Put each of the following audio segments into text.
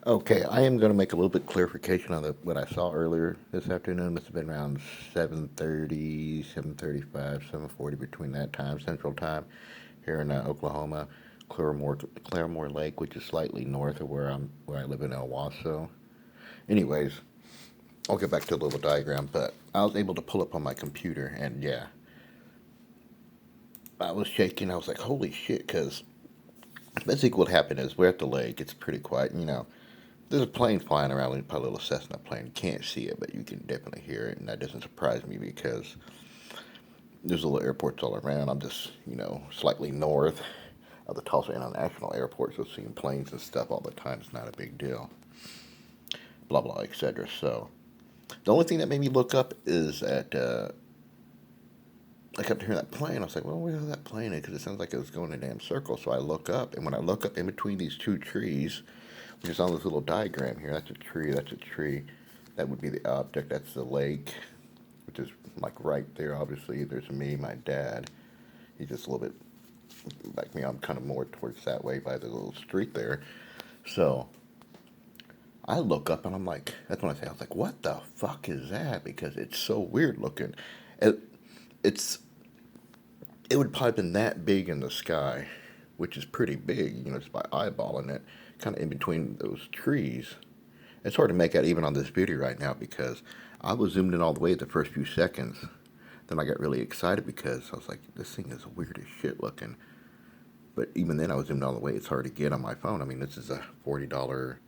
Okay, I am going to make a little bit clarification on what I saw earlier this afternoon. Must have been around 7:30, 7:35, 7:40 between that time, Central Time, here in Oklahoma, Claremore Lake, which is slightly north of where I live in El Waso. Anyways, I'll get back to the little diagram, but I was able to pull up on my computer, and yeah, I was shaking. I was like, "Holy shit!" Because basically, what happened is we're at the lake. It's pretty quiet, There's a plane flying around, probably a little Cessna plane. You can't see it, but you can definitely hear it, and that doesn't surprise me because there's little airports all around. I'm just, slightly north of the Tulsa International Airport, so seeing planes and stuff all the time is not a big deal. Blah blah, etc. So the only thing that made me look up is that I kept hearing that plane. I was like, well, where's that plane? Because it sounds like it was going in a damn circle. So I look up, and when I look up in between these two trees, which is on this little diagram here, that's a tree, that's a tree. That would be the object. That's the lake, which is like right there. Obviously, there's me, my dad. He's just a little bit like me. I'm kind of more towards that way by the little street there. So I look up and I'm like, that's when I was like, what the fuck is that? Because it's so weird looking. It, it's it would probably been that big in the sky, which is pretty big, just by eyeballing it, kind of in between those trees. It's hard to make out even on this video right now because I was zoomed in all the way at the first few seconds. Then I got really excited because I was like, this thing is weird as shit looking. But even then, I was zoomed all the way. It's hard to get on my phone. I mean, this is a $40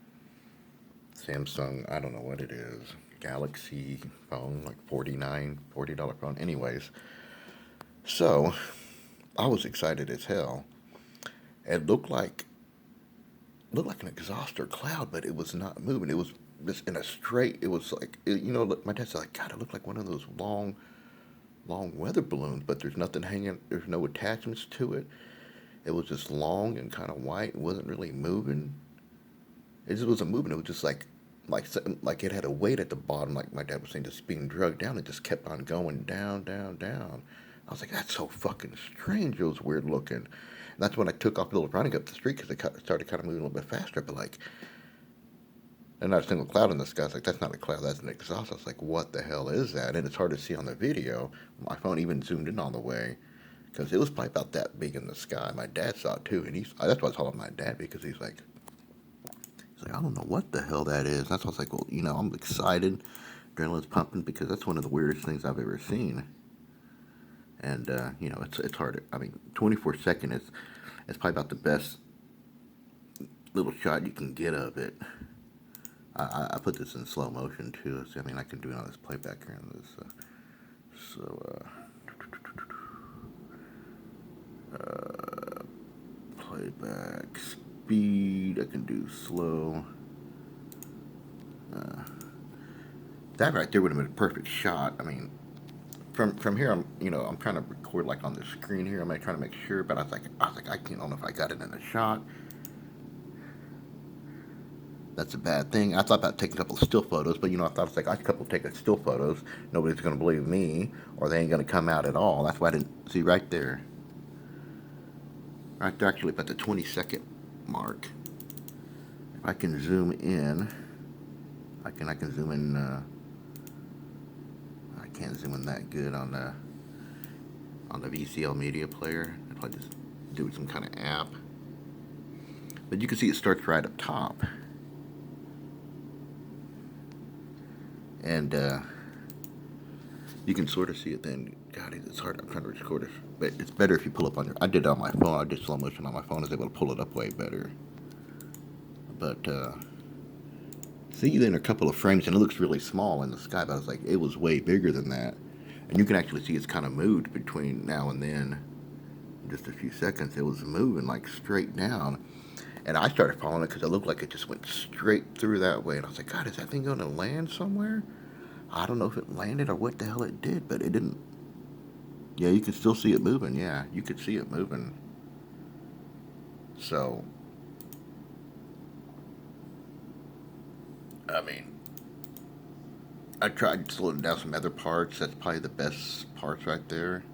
Samsung, I don't know what it is, Galaxy phone, like $40 phone. Anyways, so I was excited as hell. It looked like an exhaust or cloud, but it was not moving. It was just in a straight. It was like my dad said, like, God, it looked like one of those long weather balloons, but there's nothing hanging. There's no attachments to it. It was just long and kind of white. It wasn't really moving. It just wasn't moving. It was just like it had a weight at the bottom, like my dad was saying, just being drugged down. It just kept on going down, down, down. I was like, that's so fucking strange. It was weird looking. And that's when I took off a little running up the street because it started kind of moving a little bit faster. But like, and not a single cloud in the sky. I was like, that's not a cloud, that's an exhaust. I was like, what the hell is that? And it's hard to see on the video. My phone even zoomed in all the way because it was probably about that big in the sky. My dad saw it too, and that's why I was calling my dad because he's like, I don't know what the hell that is. That's why I was like, well, I'm excited, adrenaline's pumping because that's one of the weirdest things I've ever seen. And it's hard. I mean, 24 second is it's probably about the best little shot you can get of it. I put this in slow motion too. So, I mean, I can do all this playback here in this. Playback speed. I can do slow. That right there would have been a perfect shot. I mean, from here, I'm trying to record like on the screen here. I'm trying to make sure, but I was like, I can't, I don't know if I got it in the shot. That's a bad thing. I thought about taking a couple of still photos, but I thought it's like I couple taking still photos. Nobody's gonna believe me, or they ain't gonna come out at all. That's why I didn't see right there. Right there, actually, about the 20 second mark. If I can zoom in, I can zoom in. I can't zoom in that good on the VCL media player. If I just do it with some kind of app, but you can see it starts right up top, and you can sort of see it then. God, it's hard. I'm trying to record it, but it's better if you pull up on your. I did it on my phone. I did slow motion on my phone. I was able to pull it up way better. But see, then a couple of frames, and it looks really small in the sky. But I was like, it was way bigger than that, and you can actually see it's kind of moved between now and then. In just a few seconds, it was moving like straight down, and I started following it because it looked like it just went straight through that way. And I was like, God, is that thing going to land somewhere? I don't know if it landed or what the hell it did, but it didn't. Yeah, you can still see it moving. Yeah, you could see it moving. So, I mean, I tried slowing down some other parts. That's probably the best parts right there.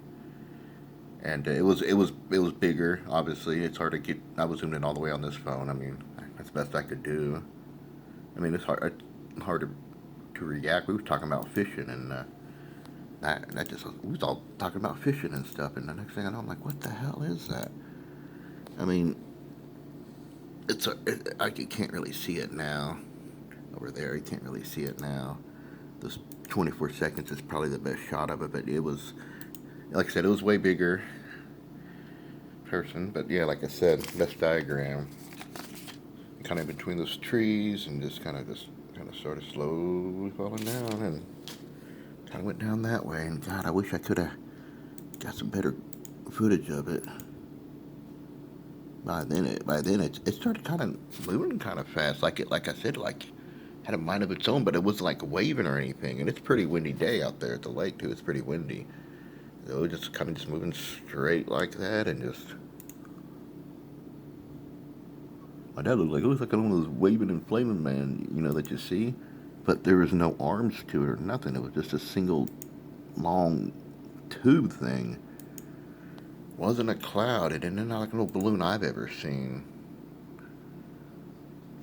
And it was bigger. Obviously, it's hard to get. I was zooming in all the way on this phone. I mean, that's the best I could do. I mean, it's hard to react. We was talking about fishing, and that just we was all talking about fishing and stuff. And the next thing I know, I'm like, what the hell is that? I mean, you can't really see it now over there. You can't really see it now. This 24 seconds is probably the best shot of it, but it was, like I said, it was way bigger person. But yeah, like I said, best diagram. Kind of between those trees and just kind of sort of slowly falling down and kind of went down that way. And God, I wish I could have got some better footage of it. By then it started kind of moving kind of fast. Like I said, like had a mind of its own, but it wasn't like waving or anything. And it's a pretty windy day out there at the lake too. It's pretty windy. It was just kind of just moving straight like that, and just my dad it looks like one of those waving and flaming man, that you see, but there was no arms to it or nothing. It was just a single long tube thing. Wasn't a cloud. It didn't look like no balloon I've ever seen.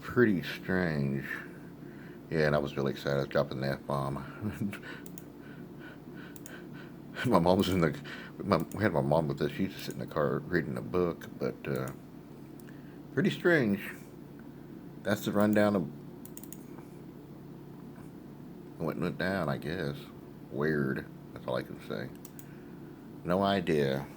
Pretty strange. Yeah, and I was really excited. I was dropping the F bomb. My mom was in the. We had my mom with us. She used to sit in the car reading a book, but pretty strange. That's the rundown of what went down, I guess. Weird. That's all I can say. No idea.